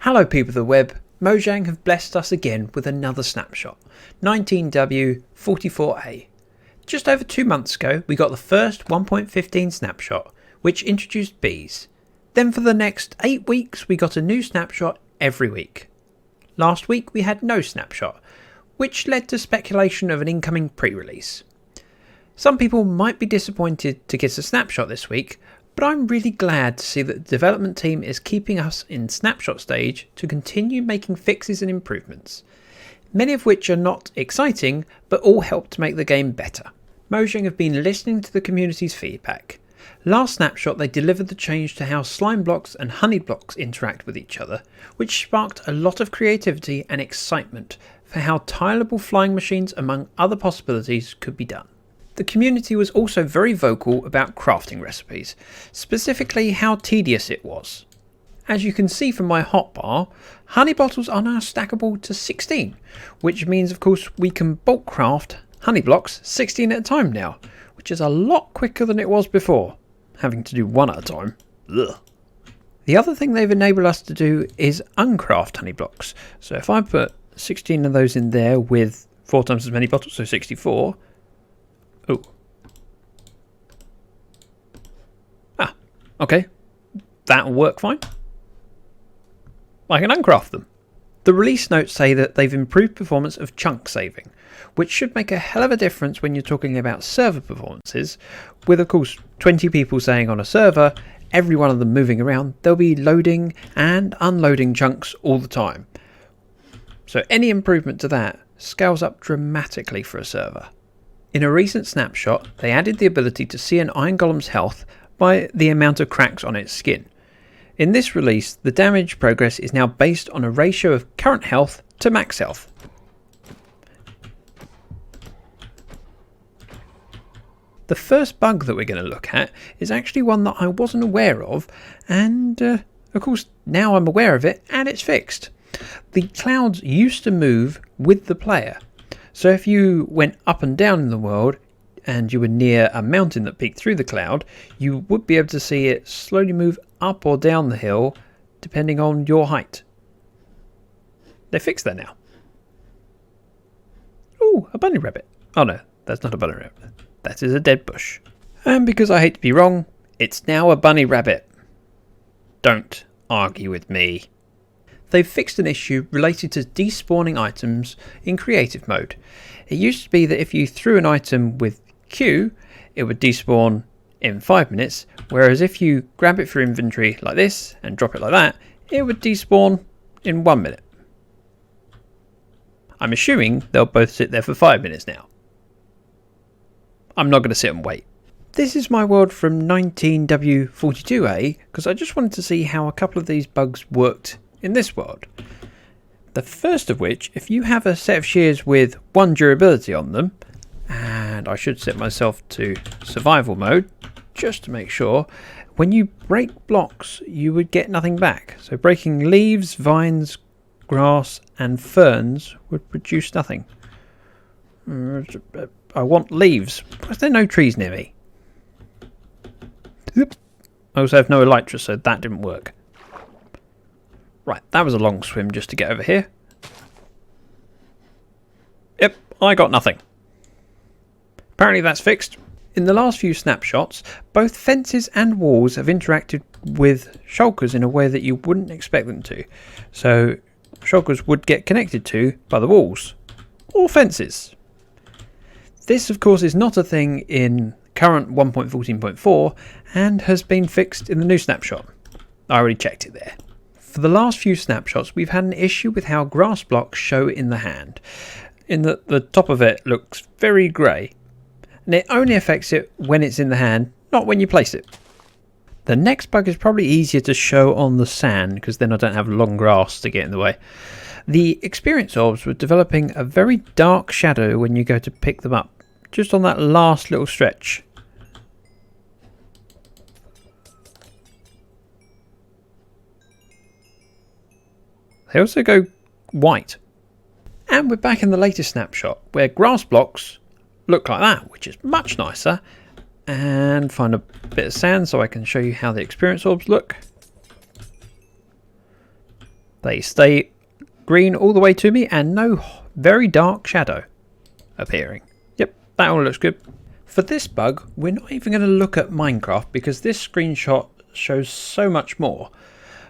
Hello people of the web, Mojang have blessed us again with another snapshot, 19W44A. Just over 2 months ago we got the first 1.15 snapshot, which introduced bees. Then for the next 8 weeks we got a new snapshot every week. Last week we had no snapshot, which led to speculation of an incoming pre-release. Some people might be disappointed to get a snapshot this week, but I'm really glad to see that the development team is keeping us in snapshot stage to continue making fixes and improvements, many of which are not exciting but all help to make the game better. Mojang have been listening to the community's feedback. Last snapshot they delivered the change to how slime blocks and honey blocks interact with each other, which sparked a lot of creativity and excitement for how tileable flying machines among other possibilities could be done. The community was also very vocal about crafting recipes, specifically how tedious it was. As you can see from my hotbar, honey bottles are now stackable to 16, which means of course we can bulk craft honey blocks 16 at a time now, which is a lot quicker than it was before, having to do one at a time. Ugh. The other thing they've enabled us to do is uncraft honey blocks. So if I put 16 of those in there with 4 times as many bottles, so 64. Oh. Ah, okay. That'll work fine. I can uncraft them. The release notes say that they've improved performance of chunk saving, which should make a hell of a difference when you're talking about server performances, with of course 20 people saying on a server, every one of them moving around, they'll be loading and unloading chunks all the time. So any improvement to that scales up dramatically for a server. In a recent snapshot, they added the ability to see an iron golem's health by the amount of cracks on its skin. In this release, the damage progress is now based on a ratio of current health to max health. The first bug that we're going to look at is actually one that I wasn't aware of, and of course now I'm aware of it and it's fixed. The clouds used to move with the player. So if you went up and down in the world and you were near a mountain that peeked through the cloud, you would be able to see it slowly move up or down the hill depending on your height. They fixed that now. Ooh, a bunny rabbit. Oh no, that's not a bunny rabbit. That is a dead bush. And because I hate to be wrong, it's now a bunny rabbit. Don't argue with me. They've fixed an issue related to despawning items in creative mode. It used to be that if you threw an item with Q, it would despawn in 5 minutes, whereas if you grab it for inventory like this and drop it like that, it would despawn in 1 minute. I'm assuming they'll both sit there for 5 minutes now. I'm not going to sit and wait. This is my world from 19W42A because I just wanted to see how a couple of these bugs worked in this world. The first of which, if you have a set of shears with 1 durability on them, and I should set myself to survival mode just to make sure, when you break blocks you would get nothing back. So breaking leaves, vines, grass and ferns would produce nothing. I want leaves. Why is there no trees near me? I also have no elytra, so that didn't work. Right, that was a long swim just to get over here. Yep, I got nothing. Apparently that's fixed. In the last few snapshots, both fences and walls have interacted with shulkers in a way that you wouldn't expect them to. So, shulkers would get connected to by the walls, or fences. This of course is not a thing in current 1.14.4 and has been fixed in the new snapshot. I already checked it there. For the last few snapshots we've had an issue with how grass blocks show in the hand, in that the top of it looks very grey, and it only affects it when it's in the hand, not when you place it. The next bug is probably easier to show on the sand because then I don't have long grass to get in the way. The experience orbs were developing a very dark shadow when you go to pick them up, just on that last little stretch. They also go white. And we're back in the latest snapshot where grass blocks look like that, which is much nicer. And find a bit of sand so I can show you how the experience orbs look. They stay green all the way to me and no very dark shadow appearing. Yep, that all looks good. For this bug, we're not even going to look at Minecraft because this screenshot shows so much more.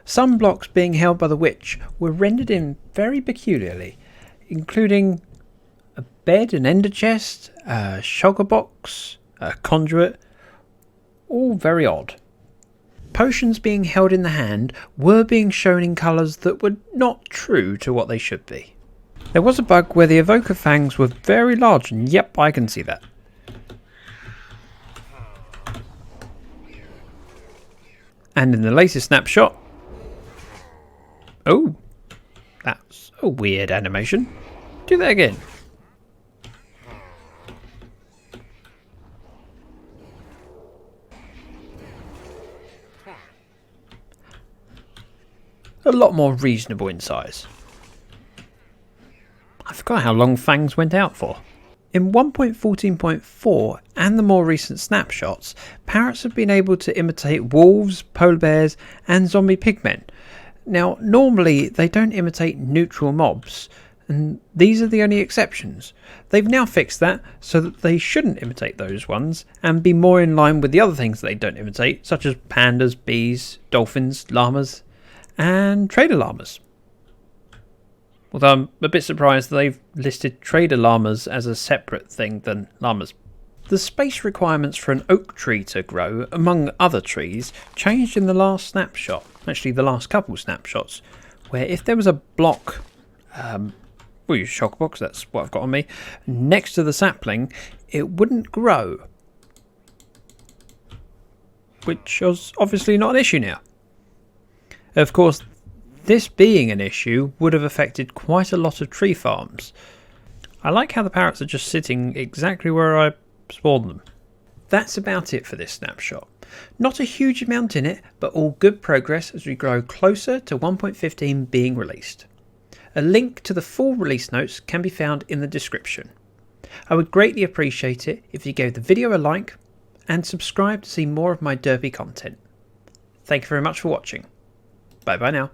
Some blocks being held by the witch were rendered in very peculiarly, including a bed, an ender chest, a shogger box, a conduit, all very odd. Potions being held in the hand were being shown in colours that were not true to what they should be. There was a bug where the evoker fangs were very large, and yep, I can see that. And in the latest snapshot... Oh, that's a weird animation. Do that again. A lot more reasonable in size. I forgot how long fangs went out for. In 1.14.4 and the more recent snapshots, parrots have been able to imitate wolves, polar bears and zombie pigmen. Now normally they don't imitate neutral mobs, and these are the only exceptions. They've now fixed that so that they shouldn't imitate those ones and be more in line with the other things they don't imitate, such as pandas, bees, dolphins, llamas and trader llamas. Although I'm a bit surprised they've listed trader llamas as a separate thing than llamas. The space requirements for an oak tree to grow, among other trees, changed in the last snapshot, actually the last couple snapshots, where if there was a block, we'll use shock box, that's what I've got on me, next to the sapling, it wouldn't grow. Which was obviously not an issue now. Of course, this being an issue would have affected quite a lot of tree farms. I like how the parrots are just sitting exactly where I spawned them. That's about it for this snapshot. Not a huge amount in it, but all good progress as we grow closer to 1.15 being released. A link to the full release notes can be found in the description. I would greatly appreciate it if you gave the video a like and subscribe to see more of my derpy content. Thank you very much for watching. Bye bye now.